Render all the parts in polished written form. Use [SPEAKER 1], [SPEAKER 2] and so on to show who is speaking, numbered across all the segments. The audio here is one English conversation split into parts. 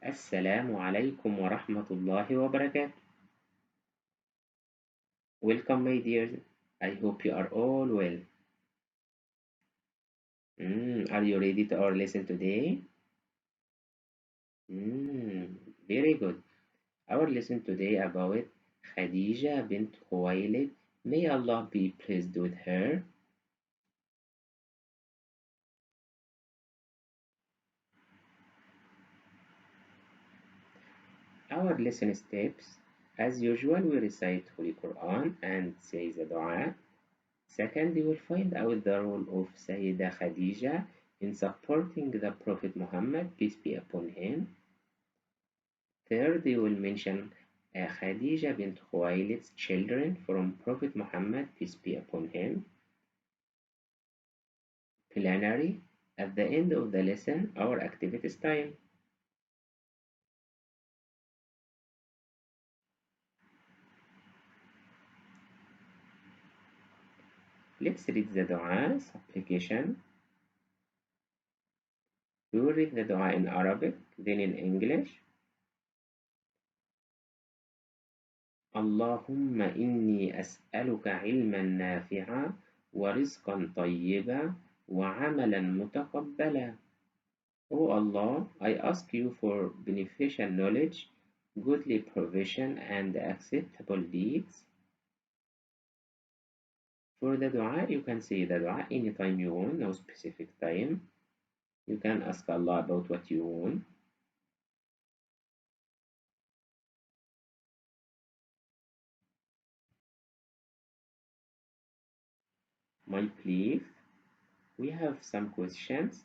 [SPEAKER 1] Assalamu alaikum wa rahmatullahi wa barakatuh. Welcome, my dears. I hope you are all well. Are you ready to our lesson today? Very good. Our lesson today about Khadija bint Khuwailid. May Allah be pleased with her. Our lesson steps. As usual, we recite Holy Quran and say the dua. Second, you will find out the role of Sayyida Khadija in supporting the Prophet Muhammad, peace be upon him. Third, you will mention Khadija bint Khuwailid's children from Prophet Muhammad, peace be upon him. Plenary, at the end of the lesson, our activities time. Let's read the dua, supplication. We will read the dua in Arabic, then in English. اللهم إني أسألك علما نافعا ورزقا طيبا وعملا متقبلا. O Allah, I ask you for beneficial knowledge, goodly provision, and acceptable deeds. For the dua, you can say the dua anytime you want, no specific time. You can ask Allah about what you want. My please, we have some questions.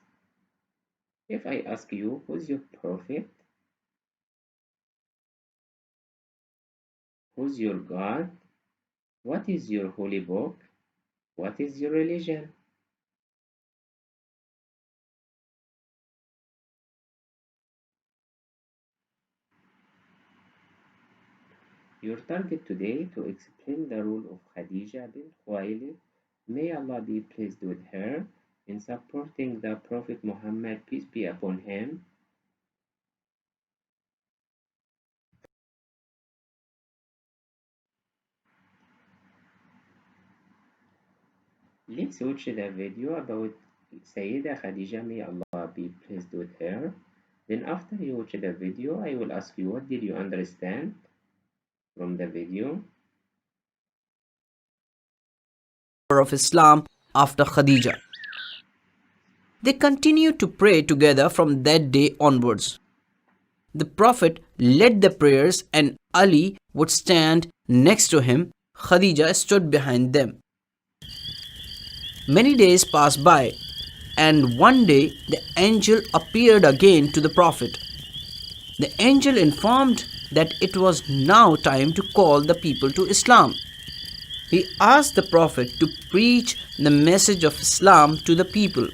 [SPEAKER 1] If I ask you, who's your prophet? Who's your God? What is your holy book? What is your religion? Your target today to explain the role of Khadija bint Khuwailid, may Allah be pleased with her, in supporting the Prophet Muhammad, peace be upon him. Let's watch the video about Sayyida Khadija, may Allah be pleased with her. Then after you watch the video, I will ask you what did you understand from the video.
[SPEAKER 2] Of Islam after Khadija. They continued to pray together from that day onwards. The Prophet led the prayers and Ali would stand next to him. Khadija stood behind them. Many days passed by, and one day the angel appeared again to the Prophet. The angel informed that it was now time to call the people to Islam. He asked the Prophet to preach the message of Islam to the people.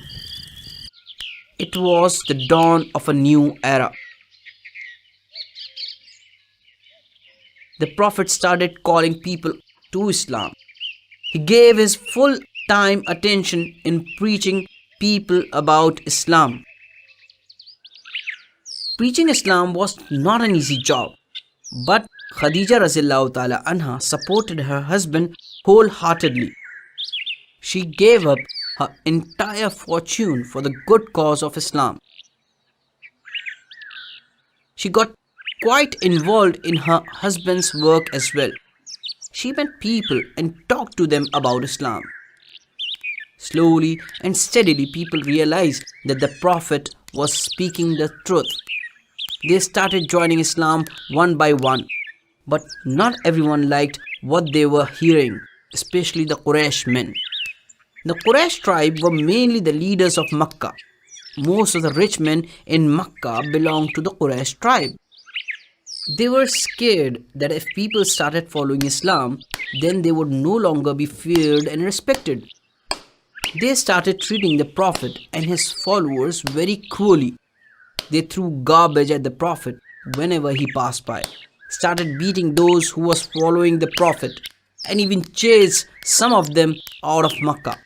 [SPEAKER 2] It was the dawn of a new era. The Prophet started calling people to Islam. He gave his full time attention in preaching people about Islam. Preaching Islam was not an easy job, but Khadija Razillahu Ta'ala Anha supported her husband wholeheartedly. She gave up her entire fortune for the good cause of Islam. She got quite involved in her husband's work as well. She met people and talked to them about Islam. Slowly and steadily, people realized that the Prophet was speaking the truth. They started joining Islam one by one, but not everyone liked what they were hearing, especially the Quraysh men. The Quraysh tribe were mainly the leaders of Makkah. Most of the rich men in Makkah belonged to the Quraysh tribe. They were scared that if people started following Islam, then they would no longer be feared and respected. They started treating the Prophet and his followers very cruelly. They threw garbage at the Prophet whenever he passed by, started beating those who was following the Prophet, and even chased some of them out of Makkah.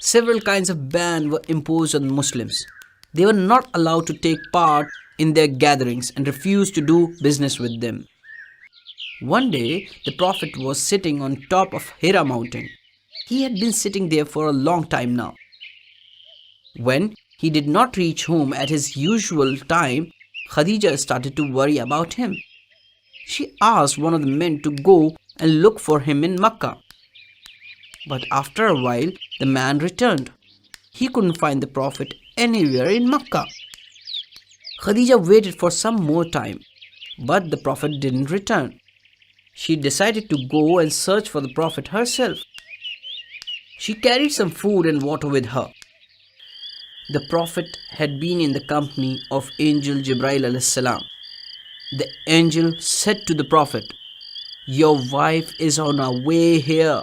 [SPEAKER 2] Several kinds of ban were imposed on Muslims. They were not allowed to take part in their gatherings and refused to do business with them. One day, the Prophet was sitting on top of Hira mountain. He had been sitting there for a long time now. When he did not reach home at his usual time, Khadija started to worry about him. She asked one of the men to go and look for him in Makkah. But after a while, the man returned. He couldn't find the Prophet anywhere in Makkah. Khadija waited for some more time, but the Prophet didn't return. She decided to go and search for the Prophet herself. She carried some food and water with her. The Prophet had been in the company of Angel Jibril alayhi salam. The angel said to the Prophet, "Your wife is on her way here.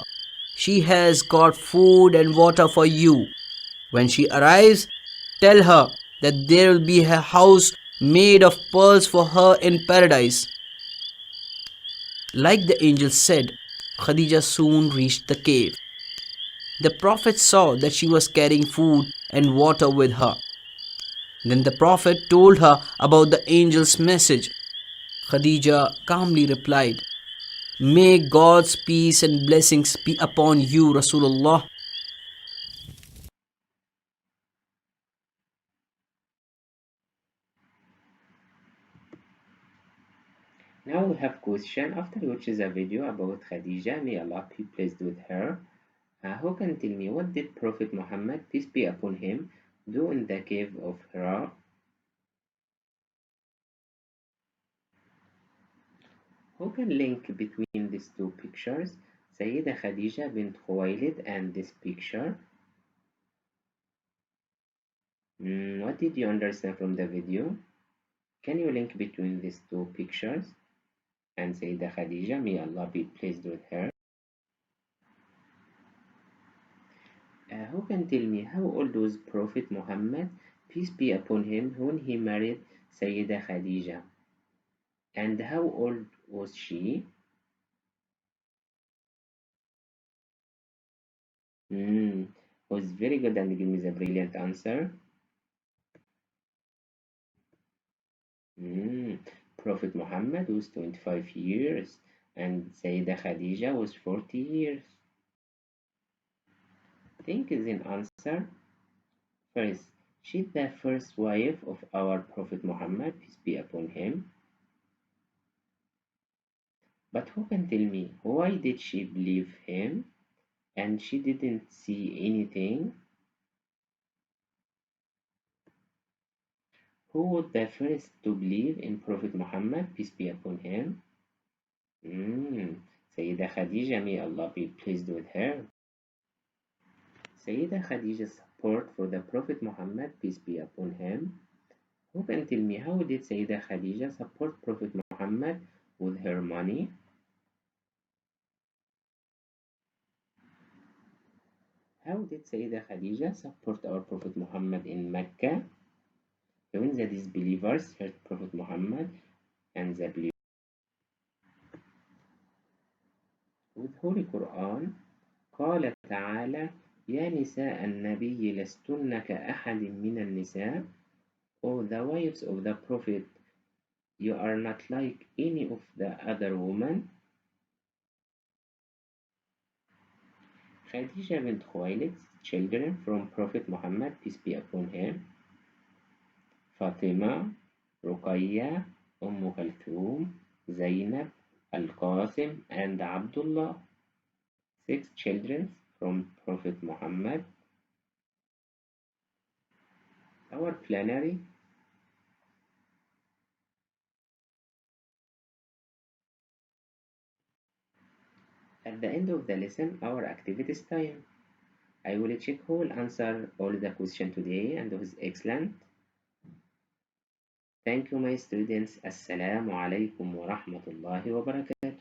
[SPEAKER 2] She has got food and water for you. When she arrives, tell her that there will be a house made of pearls for her in paradise." Like the angel said, Khadija soon reached the cave. The Prophet saw that she was carrying food and water with her. Then the Prophet told her about the angel's message. Khadija calmly replied, "May God's peace and blessings be upon you, Rasulullah."
[SPEAKER 1] Now we have question after which is a video about Khadija, may Allah be pleased with her. Who can tell me what did Prophet Muhammad, peace be upon him, do in the cave of Hira? Who can link between these two pictures, Sayyida Khadija bint Khuwailid and this picture? What did you understand from the video? Can you link between these two pictures and Sayyida Khadija, may Allah be pleased with her? Who can tell me how old was Prophet Muhammad, peace be upon him, when he married Sayyida Khadija? And how old was she? Was very good and give me the brilliant answer. Prophet Muhammad was 25 years and Sayyida Khadija was 40 years. Think is an answer. First, she's the first wife of our Prophet Muhammad, peace be upon him. But who can tell me why did she believe him and she didn't see anything? Who was the first to believe in Prophet Muhammad, peace be upon him? Sayyida Khadija, may Allah be pleased with her. Sayyida Khadija's support for the Prophet Muhammad, peace be upon him. Who can tell me how did Sayyida Khadija support Prophet Muhammad with her money? How did Sayyida Khadija support our Prophet Muhammad in Mecca when the disbelievers heard Prophet Muhammad and the believers? With Holy Quran, قال تعالى يا نساء النبي لستن كأحد من النساء. O the wives of the Prophet, you are not like any of the other women. Khadija bint Khuwailid's children from Prophet Muhammad, peace be upon him: Fatima, Ruqayya, Kulthum, Zainab, Al-Qasim, and Abdullah. 6 children from Prophet Muhammad. Our plenary. At the end of the lesson, our activities time. I will check who will answer all the questions today and who is excellent. Thank you, my students. Assalamu alaikum wa rahmatullahi wa barakatuh.